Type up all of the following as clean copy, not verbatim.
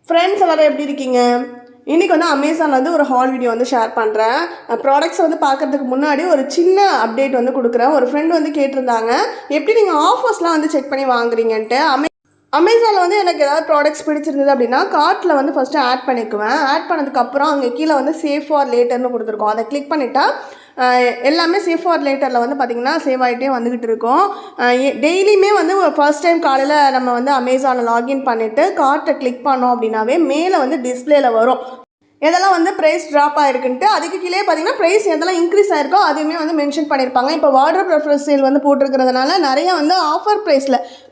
Friends எல்லாரும் எப்படி இருக்கீங்க? இன்றைக்கி வந்து அமேசானில் வந்து ஒரு ஹால் வீடியோ வந்து ஷேர் பண்ணுறேன். ப்ராடக்ட்ஸ் வந்து பார்க்குறதுக்கு முன்னாடி ஒரு சின்ன அப்டேட் வந்து கொடுக்குறேன். ஒரு ஃப்ரெண்ட் வந்து கேட்டிருந்தாங்க, எப்படி நீங்கள் ஆஃபர்ஸ்லாம் வந்து செக் பண்ணி வாங்குறீங்கன்ட்டு. அமேசானில் வந்து எனக்கு ஏதாவது ப்ராடக்ட்ஸ் பிடிச்சிருந்தது அப்படின்னா கார்ட்டில் வந்து ஃபஸ்ட்டு ஆட் பண்ணிக்குவேன். ஆட் பண்ணதுக்கப்புறம் அங்கே கீழே வந்து சேவ் ஃபார் லேட்டர்னு கொடுத்துருக்கோம். அதை கிளிக் பண்ணிட்டா எல்லாமே சேவ் ஃபார் லேட்டரில் வந்து பார்த்திங்கன்னா சேவ் ஆகிட்டே வந்துக்கிட்டு இருக்கோம். டெய்லியுமே வந்து ஃபர்ஸ்ட் டைம் காலையில் நம்ம வந்து அமேசானில் லாகின் பண்ணிவிட்டு கார்ட்டை கிளிக் பண்ணோம் அப்படின்னாவே மேலே வந்து டிஸ்பிளேல வரும் எதெல்லாம் வந்து ப்ரைஸ் ட்ராப் ஆகிருக்குன்ட்டு. அதுக்கு கீழே பார்த்தீங்கன்னா ப்ரைஸ் எதெல்லாம் இன்க்ரீஸ் ஆகிருக்கோ அதுவுமே வந்து மென்ஷன் பண்ணியிருப்பாங்க. இப்போ வார்ட்ரோப் ரெஃப்ரெஷ் சேல் வந்து போட்டிருக்கிறதுனால நிறைய வந்து ஆஃபர்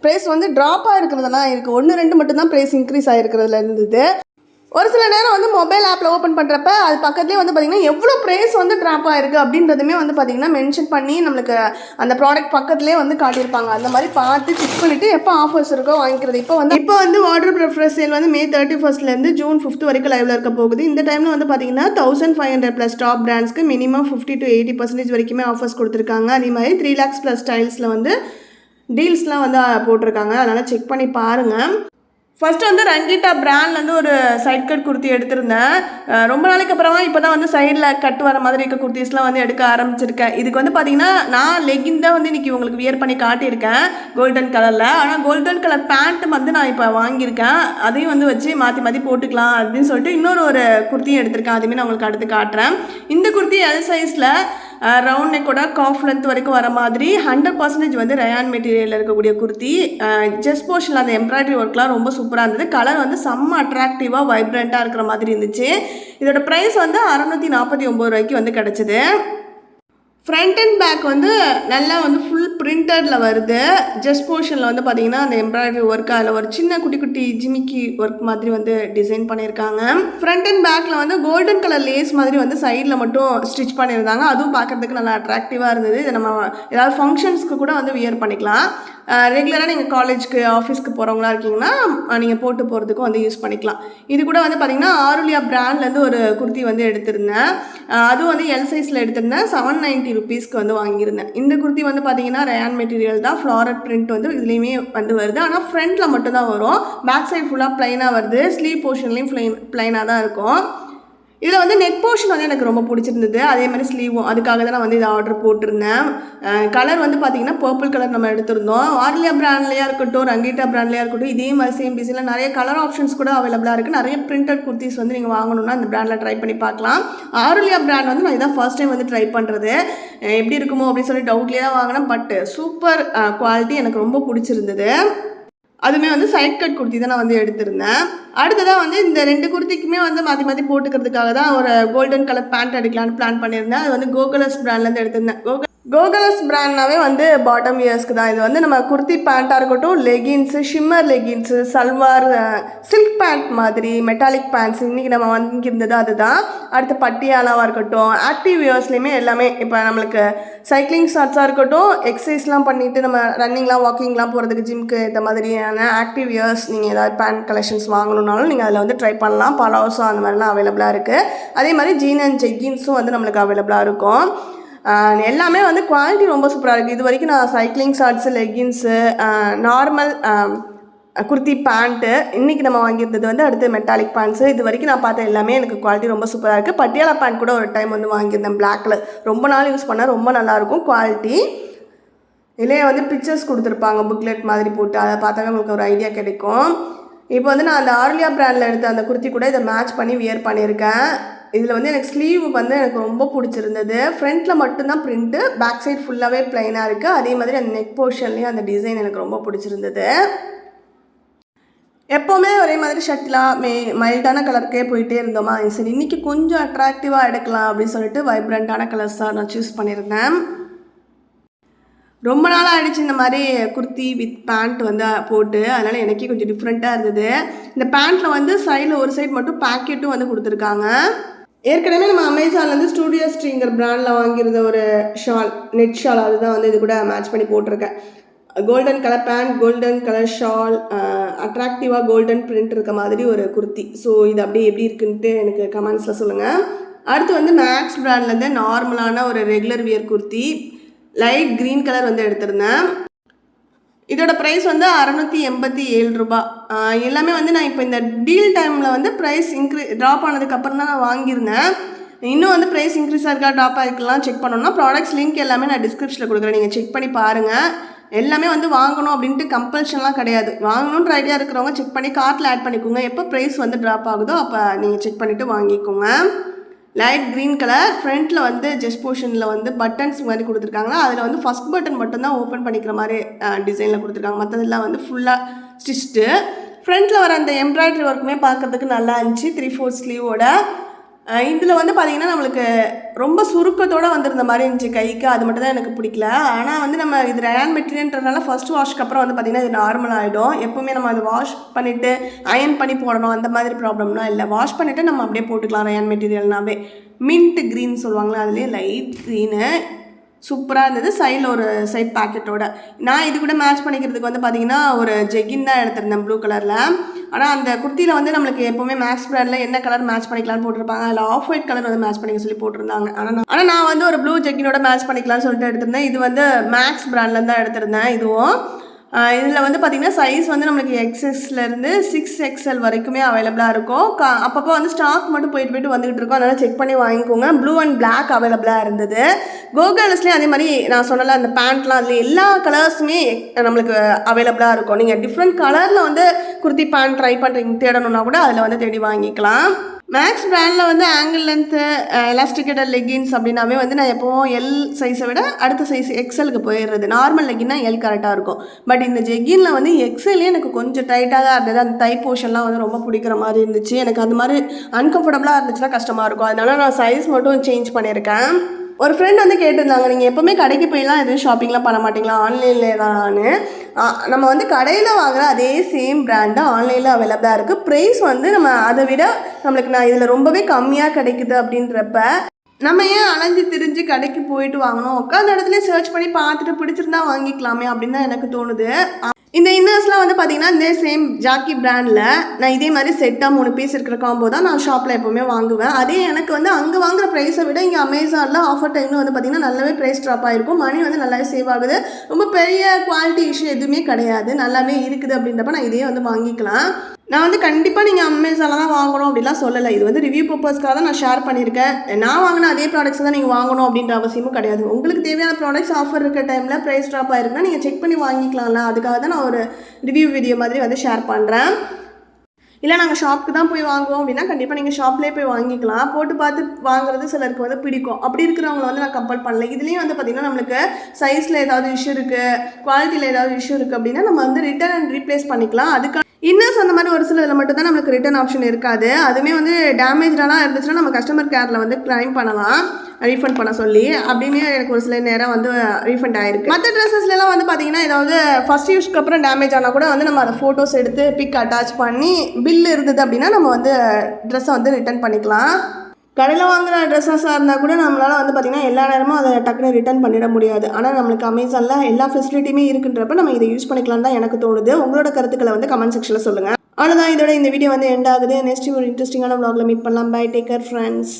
ப்ரைஸ் வந்து ட்ராப் ஆகிருக்கிறதெல்லாம் இருக்குது. 1-2 மட்டும்தான் ப்ரைஸ் இன்க்ரீஸ் ஆகிருக்கிறதுல இருந்தது. ஒரு சில நேரம் வந்து மொபைல் ஆப்பில் ஓப்பன் பண்ணுறப்ப அது பக்கத்துலேயே வந்து பார்த்திங்கன்னா எவ்வளோ ப்ரைஸ் வந்து ட்ராப் ஆகிருக்கு அப்படின்றதுமே வந்து பார்த்திங்கன்னா மென்ஷன் பண்ணி நம்மளுக்கு அந்த ப்ராடக்ட் பக்கத்துலேயே வந்து காட்டியிருப்பாங்க. அந்த மாதிரி பார்த்து செக் பண்ணிவிட்டு எப்போ ஆஃபர்ஸ் இருக்கோ வாங்கிக்கிறது. இப்போ வந்து வார்ட்ரோப் ரெஃப்ரெஷ் சேல் வந்து May 31 June 5 வரைக்கும் லைவில் இருக்க போகுது. இந்த டைமில் வந்து பார்த்திங்கன்னா 1500+ டாப் பிராண்ட்ஸ்க்கு மினிமம் 50 to 80% வரைக்குமே ஆஃபர்ஸ் கொடுத்துருக்காங்க. அதே மாதிரி 3 lakhs+ ஸ்டைல்ஸில் வந்து டீல்ஸ்லாம் வந்து போட்டிருக்காங்க. அதனால் செக் பண்ணி பாருங்கள். ஃபஸ்ட்டு வந்து ரங்கீட்டா பிராண்ட்லேருந்து ஒரு சைட் கட் குர்த்தி எடுத்திருந்தேன். ரொம்ப நாளைக்கு அப்புறமா இப்போ தான் வந்து சைடில் கட் வர மாதிரி இருக்க குர்த்திஸ்லாம் வந்து எடுக்க ஆரம்பிச்சிருக்கேன். இதுக்கு வந்து பார்த்திங்கன்னா நான் லெகின் தான் வந்து இன்றைக்கி உங்களுக்கு வியர் பண்ணி காட்டியிருக்கேன் கோல்டன் கலரில். ஆனால் கோல்டன் கலர் பேண்ட் வந்து நான் இப்போ வாங்கியிருக்கேன். அதையும் வந்து வச்சு மாற்றி போட்டுக்கலாம் அப்படின்னு சொல்லிட்டு இன்னொரு குர்த்தியும் எடுத்திருக்கேன். அதுவுமே நான் உங்களுக்கு அடுத்து காட்டுறேன். இந்த குர்த்தி எல் சைஸில் ரவுண்ட் நெக்கோட காஃப் லென்த் வரைக்கும் வர மாதிரி 100% வந்து ரயான் மெட்டீரியலில் இருக்கக்கூடிய குர்த்தி. ஜஸ்ட் போர்ஷனில் அந்த எம்ப்ராய்டரி ஒர்க்லாம் ரொம்ப சூப்பராக இருந்தது. கலர் வந்து செம்ம அட்ராக்டிவாக வைப்ரண்ட்டாக இருக்கிற மாதிரி இருந்துச்சு. இதோட ப்ரைஸ் வந்து 649 ரூபாய்க்கு வந்து கிடச்சிது. ஃப்ரண்ட் அண்ட் பேக் வந்து நல்லா வந்து ஃபுல் பிரிண்டடில் வருது. ஜஸ்ட் போர்ஷனில் வந்து பார்த்திங்கன்னா அந்த எம்ப்ராய்டரி ஒர்க் அதில் ஒரு சின்ன குட்டி ஜிமிக்கி ஒர்க் மாதிரி வந்து டிசைன் பண்ணியிருக்காங்க. ஃப்ரண்ட் அண்ட் பேக்கில் வந்து கோல்டன் கலர் லேஸ் மாதிரி வந்து சைடில் மட்டும் ஸ்டிச் பண்ணியிருந்தாங்க. அதுவும் பார்க்குறதுக்கு நல்லா அட்ராக்டிவாக இருந்தது. இதை நம்ம ஏதாவது ஃபங்க்ஷன்ஸ்க்கு கூட வந்து வியர் பண்ணிக்கலாம். ரெகுலராக நீங்கள் காலேஜ்க்கு ஆஃபீஸ்க்கு போகிறவங்களா இருக்கீங்கன்னா நீங்கள் போட்டு போகிறதுக்கும் வந்து யூஸ் பண்ணிக்கலாம். இது கூட வந்து பார்த்திங்கன்னா ஆருலியா பிராண்ட்லேருந்து ஒரு குர்த்தி வந்து எடுத்திருந்தேன். அதுவும் வந்து எல் சைஸில் எடுத்திருந்தேன். 790 ரூபீஸ்க்கு வந்து வாங்கியிருந்தேன். இந்த குர்த்தி வந்து பார்த்திங்கன்னா ரயான் மெட்டீரியல் தான். ஃப்ளாரட் பிரிண்ட் வந்து இதுலேயுமே வந்து வருது. ஆனால் ஃப்ரண்ட்டில் மட்டும்தான் வரும். பேக் சைட் ஃபுல்லாக ப்ளைனாக வருது. ஸ்லீவ் போர்ஷன்லேயும் ப்ளைனாக தான் இருக்கும். இதில் வந்து நெக் போர்ஷன் வந்து எனக்கு ரொம்ப பிடிச்சிருந்தது. அதே மாதிரி ஸ்லீவும் அதுக்காக தான் நான் வந்து இதை ஆர்டர் போட்டிருந்தேன். கலர் வந்து பார்த்திங்கன்னா பர்பிள் கலர் நம்ம எடுத்திருந்தோம். ஆர்லியா பிராண்ட்லேயா இருக்கட்டும் ரங்கீட்டா பிராண்ட்லேயா இருக்கட்டும் இதே மாதிரி சேம் டிசைனில் நிறைய கலர் ஆப்ஷன்ஸ் கூட அவைலபிளாக இருக்குது. நிறைய பிரிண்டட் குர்த்திஸ் வந்து நீங்கள் வாங்கணுன்னா இந்த பிராண்டில் ட்ரை பண்ணி பார்க்கலாம். ஆர்லியா பிராண்ட் வந்து நான் இதான் ஃபர்ஸ்ட் டைம் வந்து ட்ரை பண்ணுறது. எப்படி இருக்குமோ அப்படின்னு சொல்லி டவுட்லேயே தான் வாங்கினேன். பட் சூப்பர் குவாலிட்டி எனக்கு ரொம்ப பிடிச்சிருந்தது. அதுவுமே வந்து சைட் கட் குர்த்தி தான் நான் வந்து எடுத்திருந்தேன். அடுத்ததாக வந்து இந்த 2 குர்த்திக்குமே வந்து மாற்றி போட்டுக்கிறதுக்காக தான் ஒரு கோல்டன் கலர் பேண்ட் அடிக்கலான்னு பிளான் பண்ணியிருந்தேன். அது வந்து கோகுலஸ் பிராண்ட்லேருந்து எடுத்திருந்தேன். கோகுலஸ் பிராண்ட்னாவே வந்து பாட்டம் வியர்ஸ்க்கு தான். இது வந்து நம்ம குர்த்தி பேண்ட்டாக இருக்கட்டும், leggings, shimmer leggings, salwar, silk pant மாதிரி மெட்டாலிக் பேண்ட்ஸ் இன்றைக்கி நம்ம வாங்கியிருந்தது அதுதான். அடுத்து பட்டியாலாவாக இருக்கட்டும், ஆக்டிவ் வியர்ஸ்லேயுமே எல்லாமே இப்போ நம்மளுக்கு சைக்கிளிங் ஷார்ட்ஸாக இருக்கட்டும், எக்ஸசைஸ்லாம் பண்ணிவிட்டு நம்ம ரன்னிங்லாம் வாக்கிங்லாம் போகிறதுக்கு ஜிம்க்கு இந்த மாதிரியான ஆக்டிவ் வியர்ஸ் நீங்கள் ஏதாவது பேண்ட் கலெக்ஷன்ஸ் வாங்கணுன்னாலும் நீங்கள் அதில் வந்து ட்ரை பண்ணலாம். பலாசோ அந்த மாதிரிலாம் அவைலபிளாக இருக்குது. அதே மாதிரி ஜீன் அண்ட் ஜெக்கின்ஸும் வந்து நம்மளுக்கு அவைலபிளாக இருக்கும். எல்லாமே வந்து குவாலிட்டி ரொம்ப சூப்பராக இருக்குது. இது வரைக்கும் நான் cycling shorts, leggings, normal kurti pant இன்றைக்கி நம்ம வாங்கியிருந்தது வந்து அடுத்து மெட்டாலிக் பேண்ட்ஸு இது வரைக்கும் நான் பார்த்த எல்லாமே எனக்கு குவாலிட்டி ரொம்ப சூப்பராக இருக்குது. பட்டியாலா பேண்ட் கூட ஒரு டைம் வந்து வாங்கியிருந்தேன் பிளாக்கில். ரொம்ப நாள் யூஸ் பண்ணால் ரொம்ப நல்லாயிருக்கும் குவாலிட்டி. இதிலே வந்து பிக்சர்ஸ் கொடுத்துருப்பாங்க புக்லெட் மாதிரி போட்டு. அதை பார்த்தாவே உங்களுக்கு ஒரு ஐடியா கிடைக்கும். இப்போ வந்து நான் அந்த ஆர்லியா பிராண்டில் எடுத்த அந்த குர்த்தி கூட இதை மேட்ச் பண்ணி வியர் பண்ணியிருக்கேன். இதில் வந்து எனக்கு ஸ்லீவ் வந்து எனக்கு ரொம்ப பிடிச்சிருந்தது. ஃப்ரண்ட்டில் மட்டும்தான் பிரிண்ட்டு, பேக் சைட் ஃபுல்லாகவே ப்ளைனாக இருக்குது. அதே மாதிரி அந்த நெக் போர்ஷன்லேயும் அந்த டிசைன் எனக்கு ரொம்ப பிடிச்சிருந்தது. எப்போவுமே ஒரே மாதிரி ஷர்ட்லாம் மைல்டான கலருக்கே போயிட்டே இருந்தோமா, சரி இன்றைக்கி கொஞ்சம் அட்ராக்டிவாக எடுக்கலாம் அப்படின்னு சொல்லிட்டு வைப்ரண்ட்டான கலர்ஸ் தான் நான் சூஸ் பண்ணியிருந்தேன். ரொம்ப நாள் ஆகிடுச்சு இந்த மாதிரி குர்த்தி வித் பேண்ட் வந்து போட்டு. அதனால் எனக்கே கொஞ்சம் டிஃப்ரெண்ட்டாக இருந்தது. இந்த பேண்ட்டில் வந்து சைடில் ஒரு சைடு மட்டும் பேக்கெட்டும் வந்து கொடுத்துருக்காங்க. ஏற்கனவே நம்ம அமேசான்லேருந்து ஸ்டூடியோ ஸ்ட்ரீங்கர் பிராண்டில் வாங்கியிருந்த ஒரு ஷால், நெட் ஷால், அதுதான் வந்து இது கூட மேட்ச் பண்ணி போட்டிருக்கேன். Golden colour pant, golden colour shawl, அட்ராக்டிவாக கோல்டன் பிரிண்ட் இருக்க மாதிரி ஒரு குர்த்தி. ஸோ இது அப்படியே எப்படி இருக்குன்ட்டு எனக்கு கமெண்ட்ஸில் சொல்லுங்கள். அடுத்து வந்து மேக்ஸ் பிராண்ட்லேருந்து நார்மலான ஒரு regular wear kurti light green colour வந்து எடுத்திருந்தேன். இதோட ப்ரைஸ் வந்து 687 ரூபா. எல்லாமே வந்து நான் இப்போ இந்த டீல் டைமில் வந்து ப்ரைஸ் ட்ராப் ஆனதுக்கப்புறம் தான் நான் வாங்கியிருந்தேன். இன்னும் வந்து ப்ரைஸ் இன்க்ரீஸ் ஆகிருக்கா ட்ராப் ஆகிருக்கலாம் செக் பண்ணணும்னா ப்ராடக்ட்ஸ் லிங்க் எல்லாமே நான் டிஸ்கிரிப்ஷனில் கொடுக்குறேன், நீங்கள் செக் பண்ணி பாருங்கள். எல்லாமே வந்து வாங்கணும் அப்படின்ட்டு கம்பல்ஷன்லாம் கிடையாது. வாங்கணுன்ற ஐடியா இருக்கிறவங்க செக் பண்ணி கார்ட்டில் ஆட் பண்ணிக்கோங்க. எப்போ ப்ரைஸ் வந்து ட்ராப் ஆகுதோ அப்போ நீங்கள் செக் பண்ணிவிட்டு வாங்கிக்கோங்க. லைட் க்ரீன் கலர், ஃப்ரண்ட்டில் வந்து ஜெஸ்ட் போர்ஷனில் வந்து பட்டன்ஸ் மாதிரி கொடுத்துருக்காங்களா, அதில் வந்து ஃபஸ்ட் பட்டன் மட்டும்தான் ஓப்பன் பண்ணிக்கிற மாதிரி டிசைனில் கொடுத்துருக்காங்க. மற்றதெல்லாம் வந்து ஃபுல்லாக ஸ்டிச்டு. ஃப்ரண்ட்டில் வர அந்த எம்ப்ராய்டரி ஒர்க்குமே பார்க்குறதுக்கு நல்லா இருந்துச்சு 3/4 ஸ்லீவோட. இதில் வந்து பார்த்திங்கன்னா நம்மளுக்கு ரொம்ப சுருக்கத்தோடு வந்திருந்த மாதிரி இருந்துச்சு கைக்கு, அது மட்டும் தான் எனக்கு பிடிக்கல. ஆனால் வந்து நம்ம இது ரயான் மெட்டீரியல்ன்றதுனால ஃபஸ்ட் வாஷ்க்கு அப்புறம் வந்து பார்த்திங்கன்னா இது நார்மல் ஆகிடும். எப்போவுமே நம்ம அதை வாஷ் பண்ணிவிட்டு அயன் பண்ணி போடணும் அந்த மாதிரி ப்ராப்ளம்லாம் இல்லை. வாஷ் பண்ணிவிட்டு நம்ம அப்படியே போட்டுக்கலாம். ரயான் மெட்டீரியல்னாவே மின்ட் க்ரீன் சொல்லுவாங்களே, அதுலேயே லைட் க்ரீனு சூப்பராக இருந்தது. சைடில் ஒரு சைட் பேக்கெட்டோட. நான் இது கூட மேட்ச் பண்ணிக்கிறதுக்கு வந்து பார்த்திங்கன்னா ஒரு ஜெகின் தான் எடுத்திருந்தேன் ப்ளூ கலரில். ஆனால் அந்த குர்த்தியில் வந்து நம்மளுக்கு எப்போவுமே மேக்ஸ் பிராண்டில் என்ன கலர் மேட்ச் பண்ணிக்கலாம்னு போட்டிருப்பாங்க, அதில் ஆஃப் ஒயிட் கலர் வந்து மேட்ச் பண்ணிக்க சொல்லி போட்டிருந்தாங்க. ஆனால் நான் வந்து ஒரு ப்ளூ ஜெகினோட மேட்ச் பண்ணிக்கலாம்னு சொல்லிட்டு எடுத்திருந்தேன். இது வந்து மேக்ஸ் பிராண்டில் தான் எடுத்திருந்தேன். இதுவும் இதில் வந்து பார்த்திங்கன்னா சைஸ் வந்து நம்மளுக்கு XSலேருந்து 6XL வரைக்குமே அவைலபிளாக இருக்கும். அப்பப்போ வந்து ஸ்டாக் மட்டும் போயிட்டு வந்துகிட்டு இருக்கோம், அதனால் செக் பண்ணி வாங்கிக்கோங்க. ப்ளூ அண்ட் பிளாக் அவைலபிளாக இருந்தது. கோகர்ல்ஸ்லேயும் அதே மாதிரி நான் சொன்னல அந்த பேண்ட்லாம் அதில் எல்லா கலர்ஸுமே நம்மளுக்கு அவைலபிளாக இருக்கும். நீங்கள் டிஃப்ரெண்ட் கலரில் வந்து குர்த்தி பேண்ட் ட்ரை பண்ணுறீங்க தேடணுன்னா கூட அதில் வந்து தேடி வாங்கிக்கலாம். மேக்ஸ் பிராண்டில் வந்து ஆங்கிள் லென்த்து எலாஸ்டிகேட்டட் லெகின்ஸ் அப்படின்னாவே வந்து நான் எப்போவும் எல் சைஸை விட அடுத்த சைஸ் எக்ஸலுக்கு போயிடுறது. நார்மல் லெகின்னா எல் கரெக்டாக இருக்கும். பட் இந்த ஜெகினில் வந்து எக்ஸல்லே எனக்கு கொஞ்சம் டைட்டாக தான் இருந்தது. அந்த தை போர்ஷன்லாம் வந்து ரொம்ப பிடிக்கிற மாதிரி இருந்துச்சு. எனக்கு அது மாதிரி அன்கம்ஃபர்டபுளாக இருந்துச்சுன்னா கஷ்டமாக இருக்கும். அதனால நான் சைஸ் மட்டும் சேஞ்ச் பண்ணியிருக்கேன். ஒரு ஃப்ரெண்ட் வந்து கேட்டிருந்தாங்க, நீங்கள் எப்போவுமே கடைக்கு போயெல்லாம் எதுவும் ஷாப்பிங்லாம் பண்ண மாட்டிங்களா, ஆன்லைனில் தானு. நம்ம வந்து கடையில் வாங்குகிற அதே சேம் பிராண்டு ஆன்லைனில் அவைலபிளாக இருக்குது. ப்ரைஸ் வந்து நம்ம அதை விட நம்மளுக்கு நான் இதில் ரொம்பவே கம்மியாக கிடைக்குது அப்படின்றப்ப நம்ம ஏன் அலைஞ்சு திரிஞ்சு கடைக்கு போயிட்டு வாங்கணும், உட்காந்த இடத்துல சர்ச் பண்ணி பார்த்துட்டு பிடிச்சிருந்தா வாங்கிக்கலாமே அப்படின்னு தான் எனக்கு தோணுது. இந்த இன்னர்ஸ்லாம் வந்து பார்த்திங்கன்னா இந்த சேம் ஜாக்கி பிராண்டில் நான் இதே மாதிரி செட்டாக 3 பீஸ் இருக்கிற காம்போ தான் நான் ஷாப்பில் எப்போவுமே வாங்குவேன். அதே எனக்கு வந்து அங்கே வாங்குகிற ப்ரைஸை விட இங்கே அமேசானில் ஆஃபர் டைமில் வந்து பார்த்திங்கன்னா நல்லாவே ப்ரைஸ் ட்ராப் ஆகிருக்கும். மணி வந்து நல்லாவே சேவ் ஆகுது. ரொம்ப பெரிய குவாலிட்டி இஷ்யூ எதுவுமே கிடையாது, நல்லாவே இருக்குது. அப்படின்றப்ப நான் இதே வந்து வாங்கிக்கலாம். நான் வந்து கண்டிப்பாக நீங்கள் அமேசானில் தான் வாங்கணும் அப்படிலாம் சொல்லலை. இது வந்து ரிவ்யூ பர்பஸ்க்காக தான் நான் ஷேர் பண்ணியிருக்கேன். நான் வாங்கின அதே ப்ராடக்ட்ஸ் தான் நீங்கள் வாங்கணும் அப்படின்ற அவசியமும் கிடையாது. உங்களுக்கு தேவையான ப்ராடக்ட்ஸ் ஆஃபர் இருக்க டைமில் ப்ரைஸ் ட்ராப் ஆகிருக்குன்னா நீங்கள் செக் பண்ணி வாங்கிக்கலாம்ல. அதுக்காக தான் நான் ஒரு ரிவ்யூ வீடியோ மாதிரி வந்து ஷேர் பண்ணுறேன். இல்லை நாங்கள் ஷாப்புக்கு தான் போய் வாங்குவோம் அப்படின்னா கண்டிப்பாக நீங்கள் ஷாப்லேயே போய் வாங்கிக்கலாம். போட்டு பார்த்து வாங்குறது சிலருக்கு வந்து பிடிக்கும். அப்படி இருக்கிறவங்களை வந்து நான் கம்பல் பண்ணல. இதுலேயும் வந்து பார்த்திங்கன்னா நம்மளுக்கு சைஸில் ஏதாவது இஷ்யூ இருக்குது, குவாலிட்டியில் ஏதாவது இஷ்யூ இருக்குது அப்படின்னா நம்ம வந்து ரிட்டர்ன் அண்ட் ரீப்ளேஸ் பண்ணிக்கலாம். அதுக்கு இன்னர்ஸ் அந்த மாதிரி ஒரு சில இதில் மட்டும் தான் நம்மளுக்கு ரிட்டர்ன் ஆப்ஷன் இருக்காது. அதுவுமே வந்து டேமேஜ்டாலாம் இருந்துச்சுன்னா நம்ம கஸ்டமர் கேரில் வந்து கிளைம் பண்ணலாம், ரீஃபண்ட் பண்ண சொல்லி. அப்படின்னு எனக்கு ஒரு சில நேரம் வந்து ரீஃபண்ட் ஆகிருக்கு. மற்ற ட்ரெஸ்ஸஸ்லாம் வந்து பார்த்திங்கன்னா ஏதாவது ஃபஸ்ட் யூஸ்க்கு அப்புறம் டேமேஜ் ஆனால் கூட வந்து நம்ம அதை ஃபோட்டோஸ் எடுத்து பிக் அட்டாச் பண்ணி பில் இருந்தது அப்படின்னா நம்ம வந்து ட்ரெஸ்ஸை வந்து ரிட்டர்ன் பண்ணிக்கலாம். கடையில் வாங்குகிற ட்ரெஸ்ஸஸாக இருந்தால் கூட நம்மளால் வந்து பார்த்திங்கன்னா எல்லா நேரமும் அதை டக்குன்னு ரிட்டர்ன் பண்ணிட முடியாது. ஆனால் நம்மளுக்கு அமேசானில் எல்லா ஃபெசிலிட்டியுமே இருக்குன்றப்ப நம்ம இதை யூஸ் பண்ணிக்கலாம் தான் எனக்கு தோணுது. உங்களோட கருத்துக்களை வந்து கமெண்ட் செக்ஷனில் சொல்லுங்கள். அவ்வளோதான், இதோட இந்த வீடியோ வந்து எண்ட் ஆகுது. நெக்ஸ்ட் ஒரு இன்ட்ரெஸ்டிங்கான vlogல மீட் பண்ணலாம். Bye, take care friends.